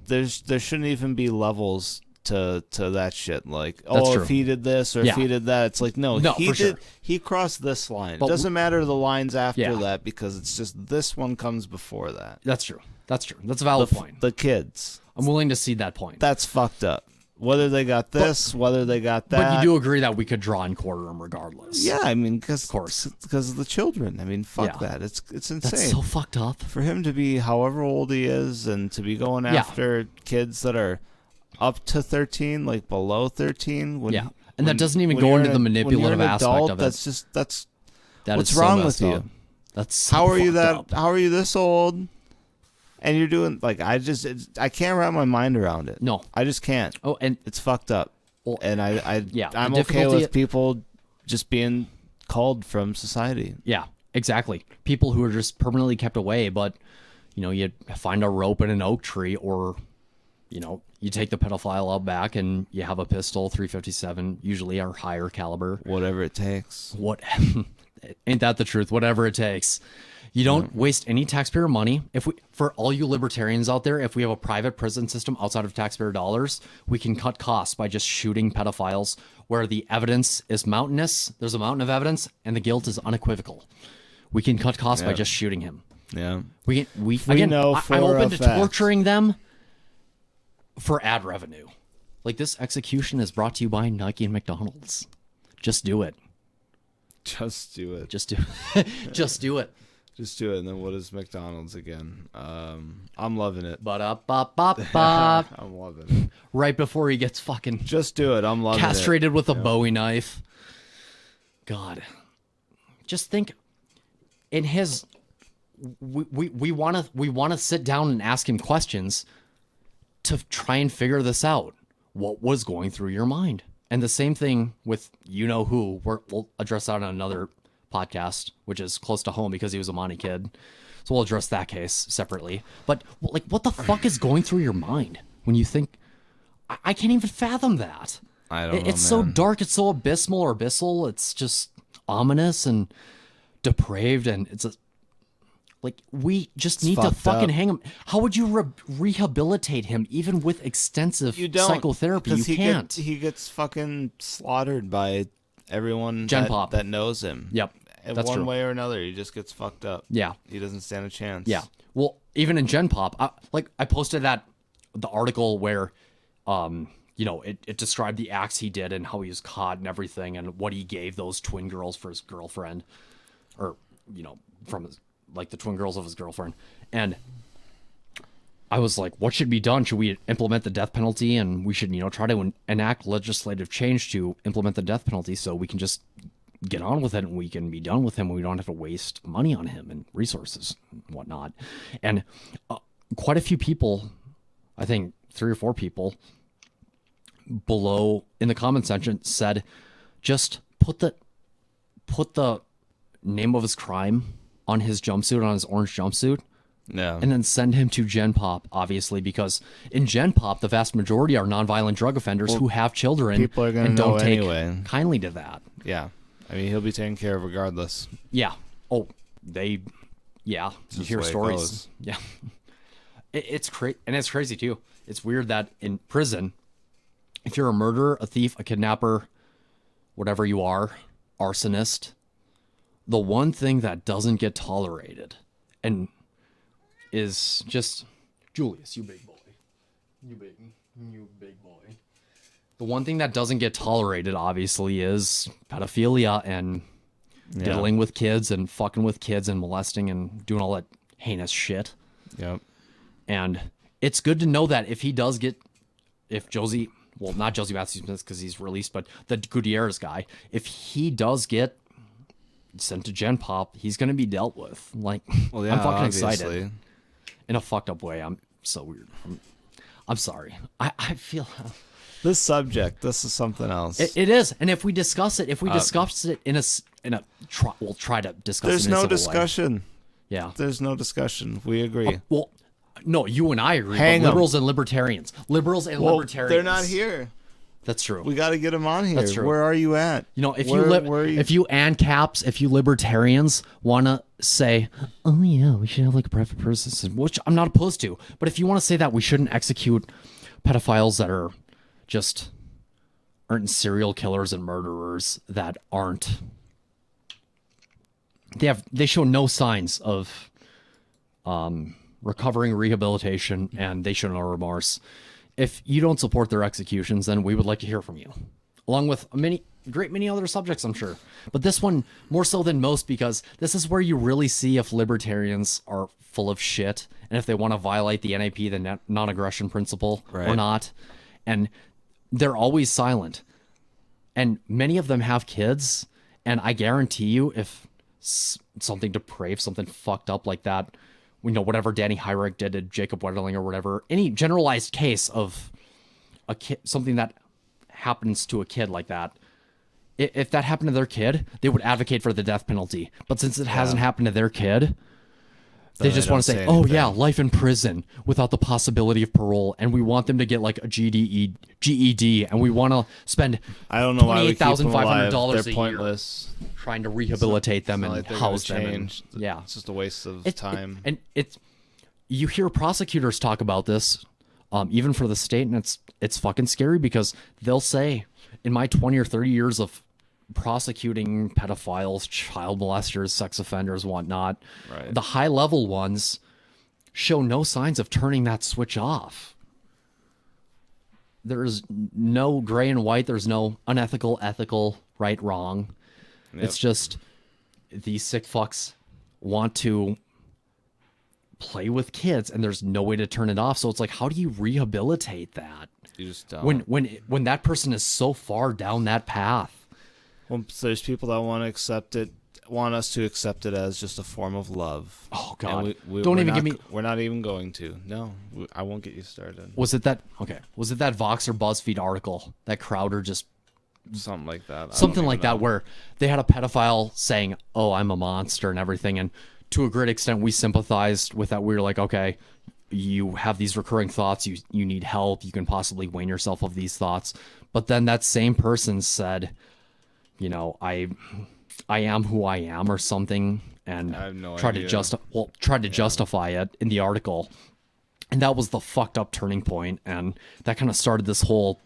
there shouldn't even be levels to that shit. Like, if he did this or if he did that, it's like no, he did. Sure. He crossed this line. But it doesn't matter the lines after that because it's just this one comes before that. That's true. That's a valid point. The kids. I'm willing to see that point. That's fucked up. Whether they got this, whether they got that. But you do agree that we could draw and quarter them regardless. Yeah, I mean, of course, because of the children. I mean, fuck that. It's insane. That's so fucked up. For him to be however old he is and to be going after kids that are up to 13, like below 13. And that doesn't even go into the manipulative aspect of it. That's that what's is wrong so with you. That's so how are you that? up. How are you this old? And you're doing like I can't wrap my mind around it. No, I just can't. Oh, and it's fucked up. Well, and I'm okay with people just being called from society. Yeah, exactly. People who are just permanently kept away, but you find a rope in an oak tree, or you take the pedophile out back and you have a pistol, 357, usually our higher caliber. Whatever it takes. Ain't that the truth? Whatever it takes. You don't waste any taxpayer money. For all you libertarians out there, if we have a private prison system outside of taxpayer dollars, we can cut costs by just shooting pedophiles where the evidence is mountainous. There's a mountain of evidence and the guilt is unequivocal. We can cut costs by just shooting him. Yeah. I'm open to torturing them for ad revenue. Like, this execution is brought to you by Nike and McDonald's. Just do it. Just do it. Just do it. Just do it. Just do it. And then what is McDonald's again? I'm loving it. Ba-da-ba-ba-ba. I'm loving it. Right before he gets fucking just do it. I'm loving castrated with a Bowie knife. God. Just think in his we want to sit down and ask him questions to try and figure this out. What was going through your mind? And the same thing with who. We'll address that on another podcast, which is close to home because he was a Monty kid. So we'll address that case separately. But what the fuck is going through your mind when you think? I can't even fathom that. I don't know. It's so dark. It's so abyssal. It's just ominous and depraved, and it's we just need to fucking hang him. How would you rehabilitate him even with extensive psychotherapy? You can't. He gets fucking slaughtered by everyone that knows him. Yep. That's one true. way or another, he just gets fucked up. Yeah. He doesn't stand a chance. Yeah. Well, even in Gen Pop, I posted the article where, it described the acts he did and how he was caught and everything and what he gave those twin girls for his girlfriend, or, from his, the twin girls of his girlfriend. And I was like, what should be done? Should we implement the death penalty? And we should, try to enact legislative change to implement the death penalty so we can just get on with it and we can be done with him. And we don't have to waste money on him and resources and whatnot. And quite a few people, I think 3 or 4 people below in the comment section said, just put the name of his crime on his jumpsuit, on his orange jumpsuit. Yeah. And then send him to Gen Pop, obviously, because in Gen Pop, the vast majority are nonviolent drug offenders who have children people are gonna and don't know take anyway. kindly to that. Yeah. I mean, he'll be taken care of regardless. Yeah. Oh, you hear stories. Yeah. It's crazy. And it's crazy, too. It's weird that in prison, if you're a murderer, a thief, a kidnapper, whatever you are, arsonist, the one thing that doesn't get tolerated and is just Julius, you big boy. You You big boy. The one thing that doesn't get tolerated, obviously, is pedophilia and diddling with kids and fucking with kids and molesting and doing all that heinous shit. Yep. And it's good to know that if Josie, well, not Josie Matthews-Smith because he's released, but the Gutierrez guy, if he does get sent to Gen Pop, he's going to be dealt with. Like, well, yeah, I'm fucking excited. In a fucked up way. I'm so weird. I'm sorry. I feel... This subject, this is something else. It is. And if we discuss it, we'll try to discuss there's it in a no civil discussion. way. Yeah. There's no discussion. We agree. Well, no, you and I agree. But liberals and libertarians. Libertarians. They're not here. That's true. We got to get them on here. That's true. Where are you at? You know, if you ANCAPs, if you libertarians want to say, oh yeah, we should have like a private person system, which I'm not opposed to. But if you want to say that we shouldn't execute pedophiles that aren't serial killers and murderers that aren't, they show no signs of recovering, rehabilitation, and they show no remorse. If you don't support their executions, then we would like to hear from you, along with many other subjects, I'm sure. But this one more so than most, because this is where you really see if libertarians are full of shit and if they want to violate the NAP, the non-aggression principle, or not. And they're always silent. And many of them have kids, and I guarantee you, if something depraved, something fucked up like that, whatever Danny Heinrich did to Jacob Wetterling or whatever, any generalized case of a kid, something that happens to a kid like that, if that happened to their kid, they would advocate for the death penalty. But since it hasn't happened to their kid, they just want to say, oh yeah, life in prison without the possibility of parole, and we want them to get like a GED, and we want to spend $28,500 a pointless. Year trying to rehabilitate them and house them. It's just a waste of time. You hear prosecutors talk about this, even for the state, and it's fucking scary because they'll say, in my 20 or 30 years of prosecuting pedophiles, child molesters, sex offenders, whatnot, the high-level ones show no signs of turning that switch off. There's no gray and white. There's no unethical, ethical, right, wrong. Yep. It's just these sick fucks want to play with kids, and there's no way to turn it off. So it's like, how do you rehabilitate that? You just don't. When that person is so far down that path. Well, so there's people that want us to accept it as just a form of love. Oh God! We're not even going to. No, I won't get you started. Was it that Vox or BuzzFeed article that Crowder just something like that? Something like that, where they had a pedophile saying, "Oh, I'm a monster" and everything, and to a great extent, we sympathized with that. We were like, okay, you have these recurring thoughts. You need help. You can possibly wane yourself of these thoughts. But then that same person said, I am who I am or something, and tried to justify it in the article. And that was the fucked up turning point, and that kind of started this whole,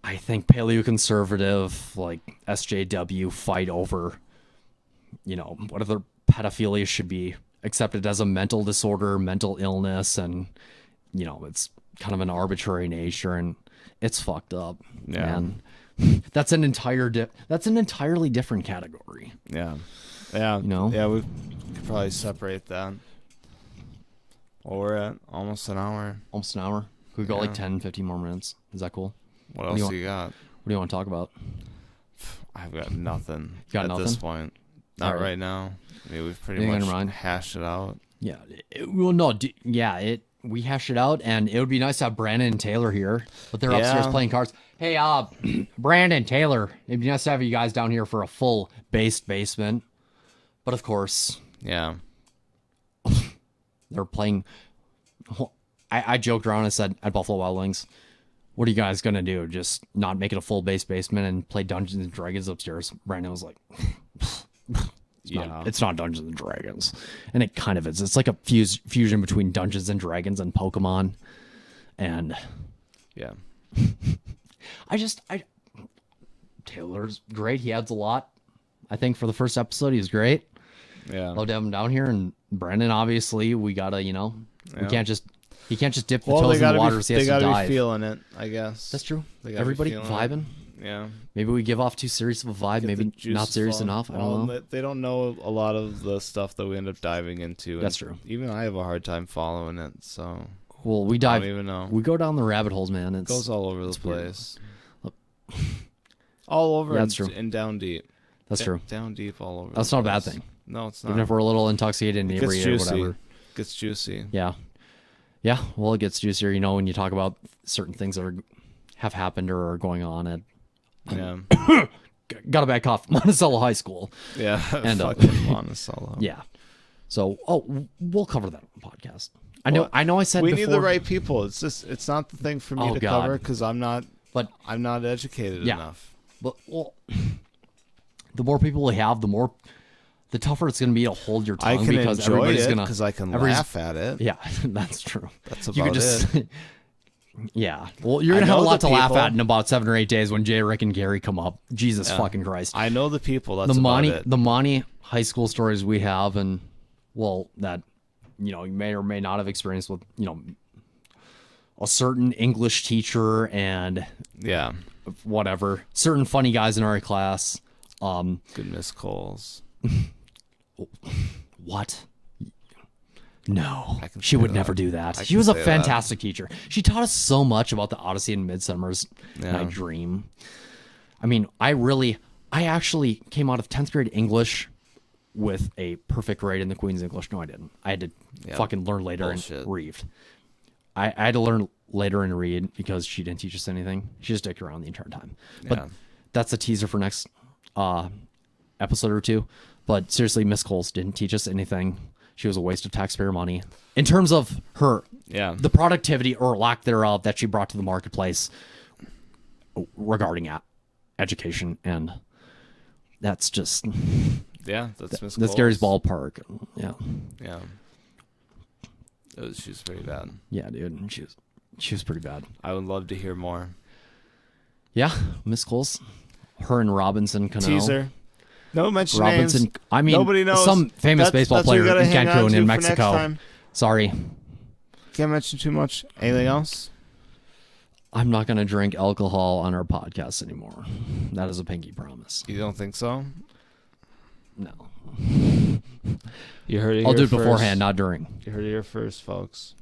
I think, paleoconservative, like SJW fight over, whether pedophilia should be accepted as a mental disorder, mental illness, and it's kind of an arbitrary nature, and it's fucked up. Man. That's an entirely different category. Yeah. Yeah, we could probably separate that. Well, we're at almost an hour. Almost an hour. Could we go like 10, 15 more minutes? Is that cool? What else you got? What do you want to talk about? I've got nothing this point. Not right now. I mean, we've pretty much hashed it out. Yeah. We hashed it out, and it would be nice to have Brandon and Taylor here, but they're upstairs playing cards. Hey, Brandon, Taylor, it'd be nice to have you guys down here for a full basement. But of course, they're playing. I joked around and said at Buffalo Wild Wings, what are you guys going to do? Just not make it a full basement and play Dungeons and Dragons upstairs? Brandon was like, it's not Dungeons and Dragons. And it kind of is. It's like a fusion between Dungeons and Dragons and Pokemon. And yeah. Taylor's great. He adds a lot. I think for the first episode, he's great. Yeah. Love to have him down here. And Brandon, obviously, we gotta, we can't just He can't just dip the toes in the water. He has to dive. They gotta be feeling it, I guess. That's true. Everybody vibing. Yeah. Maybe we give off too serious of a vibe. Maybe not serious enough. I don't know. They don't know a lot of the stuff that we end up diving into. That's true. Even I have a hard time following it. So. Well, we dive. I don't even know. We go down the rabbit holes, man. It goes all over the place. All over. That's true. And down deep. That's true. Down deep all over. That's not a bad thing. No, it's not. Even if we're a little intoxicated, inebriated, or whatever. It gets juicy. Yeah. Yeah. Well, it gets juicier, when you talk about certain things that have happened or are going on. Yeah. Got a bad cough. Monticello High School. Yeah. And fucking Monticello. Yeah. So, we'll cover that on the podcast. I know I said we before, need the right people. It's not the thing for me to cover because I'm not educated enough. But the more people we have, the tougher it's going to be to hold your tongue. I can because enjoy everybody's it gonna, because I can laugh at it. Yeah, that's true. That's about it. Yeah. Well, you're going to have a lot to laugh at in about 7 or 8 days when Jay, Rick, and Gary come up. Jesus fucking Christ. I know the people. That's about it. The Monty high school stories we have, and, that, you may or may not have experienced with, a certain English teacher and whatever. Certain funny guys in our class. Good Miss Coles. What? No, she would never do that. She was a fantastic teacher. She taught us so much about the Odyssey and Midsummer's Night Dream. I mean, I actually came out of 10th grade English with a perfect grade in the Queen's English. No, I didn't. I had to fucking learn later and read. I had to learn later and read because she didn't teach us anything. She just dicked around the entire time. But that's a teaser for next episode or two. But seriously, Miss Coles didn't teach us anything. She was a waste of taxpayer money. In terms of the productivity or lack thereof that she brought to the marketplace regarding education, and that's just that's Miss Coles. That's Gary's ballpark. Yeah. She was pretty bad. Yeah, dude, she was pretty bad. I would love to hear more. Yeah, Miss Coles, her and Robinson Cano. Teaser. No mention Robinson. names. I mean, nobody knows. Some famous baseball player in Cancun in Mexico. Sorry. Can't mention too much. Anything else? I'm not going to drink alcohol on our podcast anymore. That is a pinky promise. You don't think so? No. You heard it. I'll do it beforehand, not during. You heard it here first, folks.